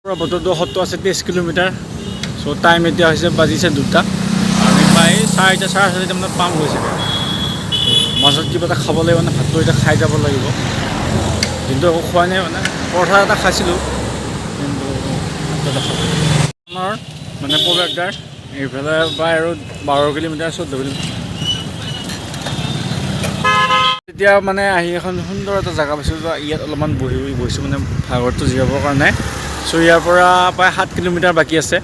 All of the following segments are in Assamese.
বতৰটো সত্তৰ আছে 23 কিলোমিটাৰ চ' টাইম এতিয়া হৈছে বাজিছে 2টা আমি প্ৰায় 4টা 4:30 মানত পাম গৈছে মাজত কিবা এটা খাব লাগিব মানে ভাতটো এতিয়া খাই যাব লাগিব কিন্তু একো খোৱা নাই মানে পৰঠা এটা খাইছিলোঁ কিন্তু আমাৰ মানে প্ৰৱেশদ্বাৰ এইফালে প্ৰায় আৰু 12 কিলোমিটাৰ 14 কিলোমিটাৰ এতিয়া মানে আহি এখন সুন্দৰ এটা জেগা পাইছোঁ ইয়াত অলপমান বহিছোঁ মানে ভাগৰটো জিৰাবৰ কাৰণে চ' ইয়াৰ পৰা প্ৰায় 7 কিলোমিটাৰ বাকী আছে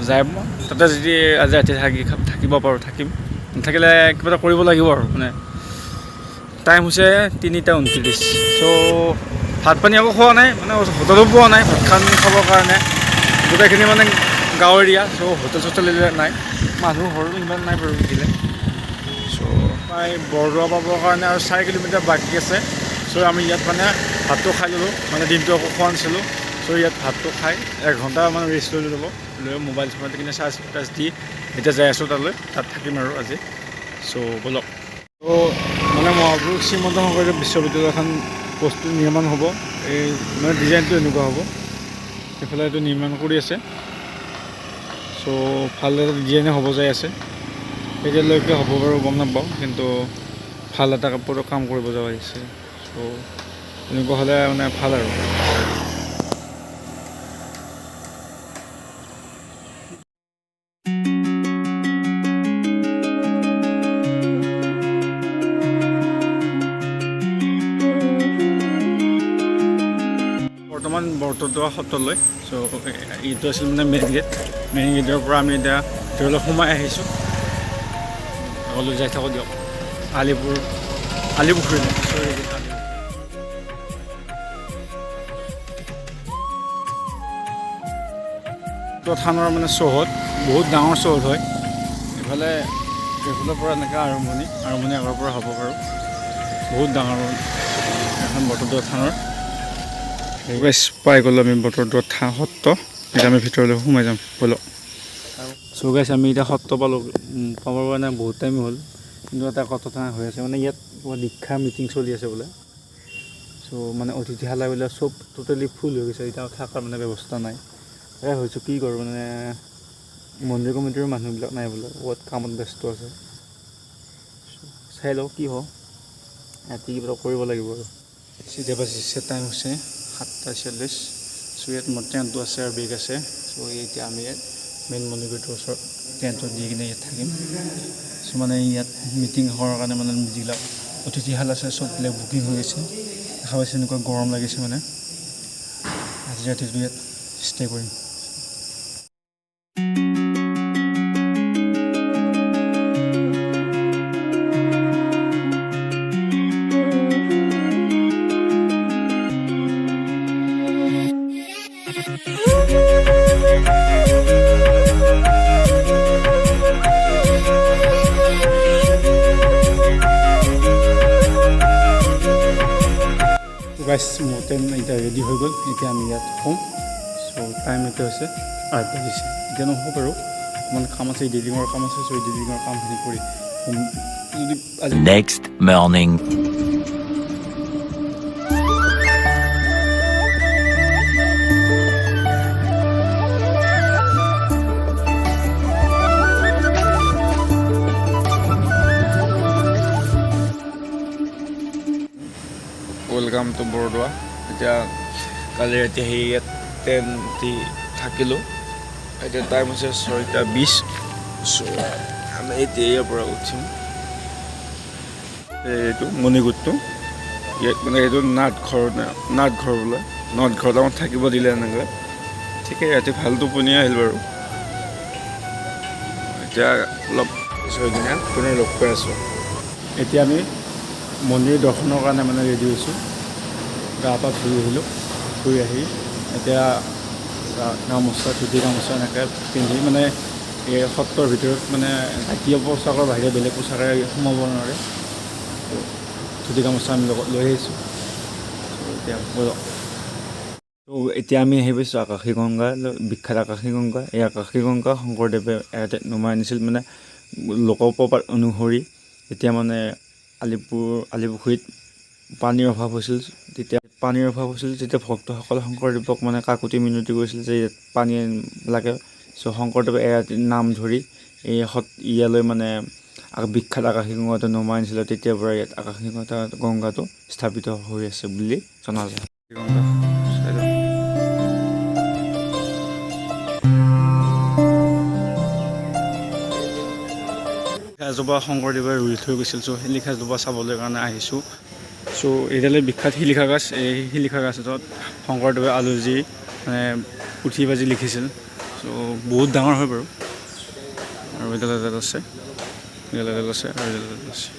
যাই তাতে যদি আজি ৰাতি থাকিব পাৰোঁ থাকিম নাথাকিলে কিবা এটা কৰিব লাগিব আৰু মানে টাইম হৈছে 3:29 চ' ভাত পানী একো খোৱা নাই মানে হোটেলো পোৱা নাই ভাত খাবৰ কাৰণে গোটেইখিনি মানে গাঁও এৰিয়া চ' হোটেল নাই মানুহ ঘৰতো ইমান নাই বাৰু দিলে চ' প্ৰায় বৰদোৱা পাবৰ কাৰণে আৰু 4 কিলোমিটাৰ বাকী আছে চ' আমি ইয়াত মানে ভাতটো খাই ল'লোঁ মানে দিনটো একো খোৱা নাছিলোঁ চ' ইয়াত ভাতটো খাই 1 ঘণ্টা মানে ৰেষ্ট লৈ মোবাইল চোবাইল কিনে চাৰ্জ দি এতিয়া যাই আছোঁ তাত থাকিম আৰু আজি চ' ব'লক ত' মানে মহাপুৰুষ শ্ৰীমন্ত শংকৰদেৱ বিশ্ববিদ্যালয় এখন বস্তু নিৰ্মাণ হ'ব এই মানে ডিজাইনটো এনেকুৱা হ'ব এইফালে এইটো নিৰ্মাণ কৰি আছে চ' ভাল এটা ডিজাইনে হ'ব যাই আছে এতিয়ালৈকে হ'ব বাৰু গম নাপাওঁ কিন্তু ভাল এটা কাপোৰৰ কাম কৰিব যাব আহিছে চ' এনেকুৱা হ'লে মানে ভাল আৰু বৰ্তমান বৰদোৱা সত্ৰলৈ চ' এইটো আছিল মানে মেইন গেটৰ পৰা আমি এতিয়া ভিতৰলৈ সোমাই আহিছোঁ আগলৈ যাই থাকোঁ দিয়ক আলিপুখুৰীলৈ থানৰ মানে চৌহদ বহুত ডাঙৰ চৌহদ হয় এইফালৰ পৰা এনেকৈ আৰম্ভণি আগৰ পৰা হ'ব বাৰু বহুত ডাঙৰ এখন বৰদোৱা থানৰ পাই গ'লোঁ আমি বৰদোৱা সত্ৰ এতিয়া আমি ভিতৰলৈ সোমাই যাম ব'লক চ' গাইছ আমি এতিয়া সত্ৰ পাবৰ কাৰণে বহুত টাইম হ'ল কিন্তু এটা কথা হৈ আছে মানে ইয়াত দীক্ষা মিটিং চলি আছে বোলে চ' মানে অতিথিশালা বোলে চব টোটেলি ফুল হৈ গৈছে এতিয়া থকাৰ মানে ব্যৱস্থা নাই তাকে ভাবিছোঁ কি কৰোঁ মানে মন্দিৰ কমিটিৰ মানুহবিলাক নাই বোলে বহুত কামত ব্যস্ত আছে চাই লওঁ কি হয় ৰাতি কিবা কৰিব লাগিব আৰু চিধা বাজিছে টাইম হৈছে 7:40 চ' ইয়াত মোৰ টেণ্টটো আছে আৰু বেগ আছে চ' এতিয়া আমি ইয়াত মেইন মন্দিৰটোৰ ওচৰত টেণ্টটো দি কিনে ইয়াত থাকিম চ' মানে ইয়াত মিটিং হোৱাৰ কাৰণে মানে যিবিলাক অতিথিশাল আছে চববিলাক বুকিং হৈ গৈছে দেখা পাইছে এনেকুৱা গৰম লাগিছে মানে আজি ৰাতিটো ইয়াত ষ্টে কৰিম গাইছ মোৰ টেণ্ট এতিয়া ৰেডি হৈ গ'ল এতিয়া আমি ইয়াত শুম চ' টাইম এতিয়া হৈছে 8 বাজিছে এতিয়া নহ'ব বাৰু অকণমান কাম আছে এডিটিঙৰ কাম আছে চ' এডিটিঙৰ কামখিনি কৰি যদি আজি next morning welcome to Bordowa এতিয়া কালি ৰাতি আহি ইয়াত টেণ্ট দি থাকিলোঁ এতিয়া টাইম হৈছে 6:20 চ' আমি এতিয়া ইয়াৰ পৰা উঠিম এইটো মণিকূটটো ইয়াত মানে এইটো নাটঘৰ বোলে নাটঘৰত আমাক থাকিব দিলে এনেকৈ ঠিকেই ৰাতি ভাল টোপনি আহিল বাৰু এতিয়া অলপ পিছৰদিনা পুনৰ লগ পাই আছোঁ এতিয়া আমি মন্দিৰ দৰ্শনৰ কাৰণে মানে ৰেডি হৈছোঁ গা পা ধুই আহিলোঁ ধুই আহি এতিয়া গামোচা ধুতি গামোচা এনেকৈ পিন্ধি মানে এই সত্ৰৰ ভিতৰত মানে জাতীয় পোচাকৰ বাহিৰে বেলেগ পোচাকেৰে সোমাব নোৱাৰে ধুতি গামোচা আমি লগত লৈ আহিছোঁ এতিয়া ব'লক ত' এতিয়া আমি আহি পাইছোঁ আকাশী গংগা বিখ্যাত আকাশী গংগা এই আকাশী গংগা শংকৰদেৱে ইয়াতে নমাই আনিছিল মানে লোকপ্ৰবাদ অনুসৰি এতিয়া মানে আলিপুখুৰীত পানীৰ অভাৱ হৈছিল তেতিয়া পানীৰ অভাৱ হৈছিল তেতিয়া ভক্তসকলে শংকৰদেৱক মানে কাকুতি মিনতি কৰিছিল যে ইয়াত পানী লাগে। চ' শংকৰদেৱে এৰাতি নাম ধৰি ইয়ালৈ মানে বিখ্যাত আকাশী গংগাটো নমাই আনিছিলে। তেতিয়াৰ পৰা ইয়াত আকাশী গংগাটো স্থাপিত হৈ আছে বুলি জনা যায়। এজোপা শংকৰদেৱে ৰুই থৈ গৈছিল। চ' শিলিখাজোপা চাবলৈ কাৰণে আহিছোঁ। চ' এইডালে বিখ্যাত শিলিখা গছ। এই শিলিখা গছটোত শংকৰদেৱে আলুজি মানে পুথি বাজি লিখিছিল। চ' বহুত ডাঙৰ হয় বাৰু। আৰু এডাল আছে, এডাল আছে আৰু এডাল আছে।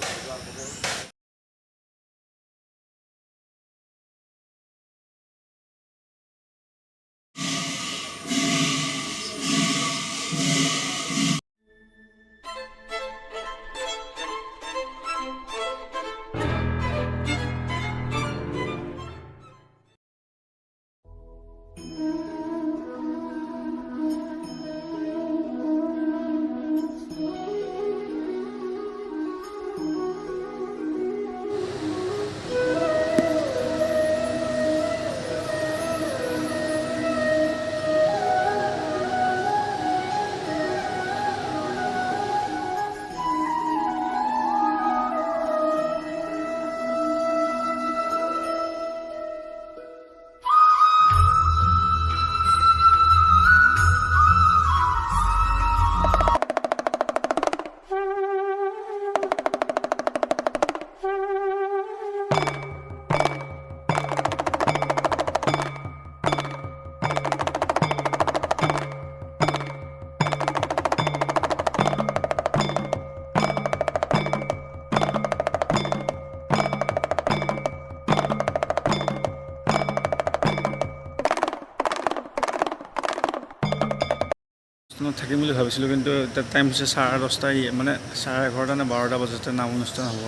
থাকিম বুলি ভাবিছিলোঁ, কিন্তু তাত টাইম হৈছে 10:30 মানে 11:30 নে 12টা বজাতে নাম অনুষ্ঠান হ'ব।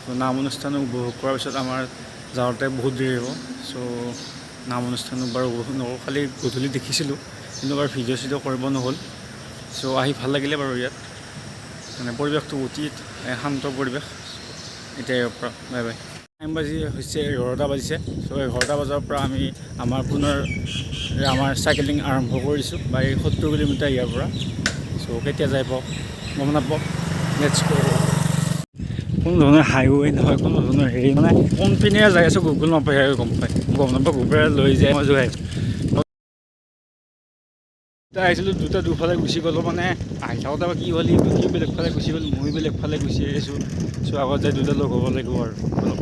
চ' নাম অনুষ্ঠান উপভোগ কৰাৰ পিছত আমাৰ যাওঁতে বহুত দেৰি হ'ব। চ' নাম অনুষ্ঠান বাৰু উপভোগ নকৰোঁ, খালি গধূলি দেখিছিলোঁ, কিন্তু বাৰু ভিডিঅ' চিডিঅ' কৰিব নহ'ল। চ' আহি ভাল লাগিলে বাৰু ইয়াত, মানে পৰিৱেশটো অতি শান্ত পৰিৱেশ। এতিয়া ইয়াৰ পৰা বাই বাই। টাইম হৈছে 11টা বাজিছে। চ' 11টা বজাৰ পৰা আমি পুনৰ আমাৰ চাইকেলিং আৰম্ভ কৰিছোঁ। বাই 70 কিলোমিটাৰ ইয়াৰ পৰা। চ' কেতিয়া যাই পাওঁ গম নাপাওঁ। লেটছ গো। কোনো ধৰণৰ হাইৱে নহয়, কোনো ধৰণৰ হেৰি মানে কোনপিনে যাই আছোঁ গুগল নাপায় গম নাপায় গুগলে লৈ যায়। মই যোৱাই আহিছিলোঁ, দুটা দুফালে গুচি গ'লোঁ। মানে আহি থাকোঁতে কি হ'ল, সি বেলেগ ফালে গুচি গ'ল, মই বেলেগ ফালে গুচি আহিছোঁ। চ' আগত যাই দুটা লগ হ'ব লাগিব আৰু অলপ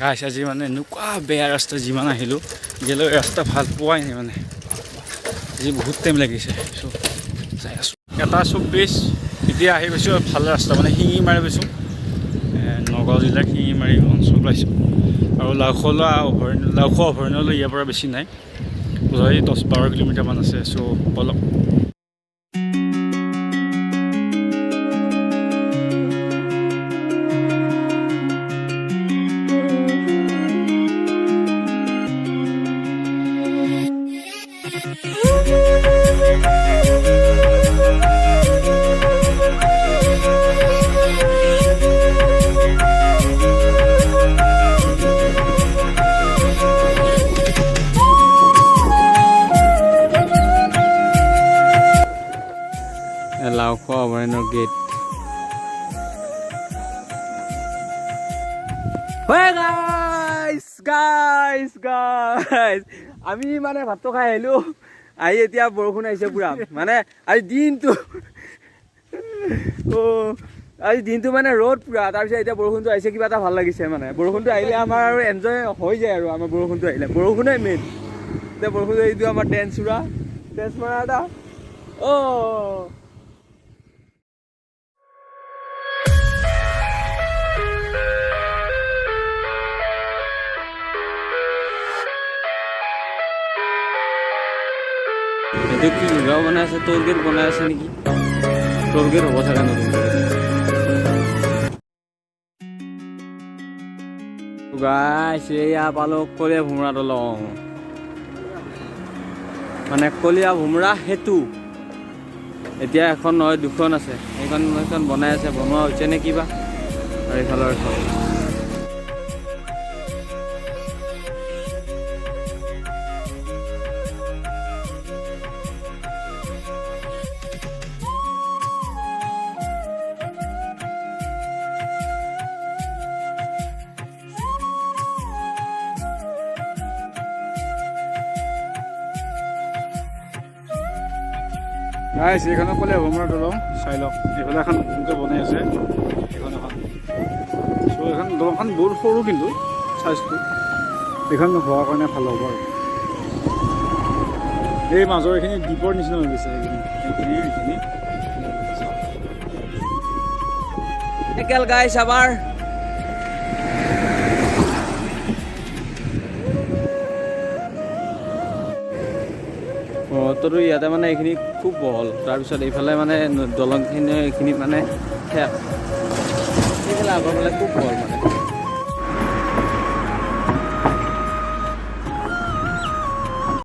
গাইছ। আজি মানে এনেকুৱা বেয়া ৰাস্তা যিমান আহিলোঁ, এতিয়ালৈ ৰাস্তা ভাল পোৱাই নাই। মানে আজি বহুত টাইম লাগিছে। চ' যাই আছোঁ 1:24। এতিয়া আহি পাইছোঁ ভাল ৰাস্তা, মানে শিঙিমাৰি পাইছোঁ, নগাঁও জিলাৰ শিঙিমাৰি অঞ্চল পাইছোঁ। আৰু লাওখোৱা অভয়াৰণ্যলৈ ইয়াৰ পৰা বেছি নাই, বোধহয় 10-12 কিলোমিটাৰমান আছে। চ' বলক। লাওখোৱা অভয়াৰণ্যৰ গেট। আমি মানে ভাতটো খাই আহিলোঁ, আহি এতিয়া বৰষুণ আহিছে পুৰা। মানে আজি দিনটো মানে ৰ'দ পুৰা, তাৰপিছত এতিয়া বৰষুণটো আহিছে, কিবা এটা ভাল লাগিছে। মানে বৰষুণটো আহিলে আমাৰ আৰু এনজয় হৈ যায় আৰু আমাৰ বৰষুণটো আহিলে। বৰষুণে মেইন। এতিয়া বৰষুণটো এইটো আমাৰ ডেন্স মাৰা এটা। এইটো কি গাঁও বনাই আছে, টোল গেট বনাই আছে নেকি? টোল গেট হ'ব চাগে নতুন। গাইছ এয়া পালোঁ কলীয়া ভোমোৰা দলং, মানে কলীয়া ভোমোৰা সেতু। এতিয়া এখন নহয় দুখন আছে, সেইখন বনাই আছে, বনোৱা হৈছে নে কিবা। আৰু এইফালৰ এখন গাইছ এইখনক ক'লে ভ্ৰমণৰ দলং চাই লওক এইফালে এখন নতুনকৈ বনাই আছে এইখন এখন চ' এইখন দলংখন বহুত সৰু কিন্তু চাইজটো এইখন হোৱাৰ কাৰণে ভাল হ'ব আৰু এই মাজৰ এইখিনি দ্বীপৰ নিচিনা হৈ গৈছে এইখিনি Ekel guys, sabar. তো ইয়াতে মানে এইখিনি খুব বহল তাৰপিছত এইফালে মানে দলংখিনি এইখিনি মানে এইফালে আগৰ ফালে খুব বহল মানে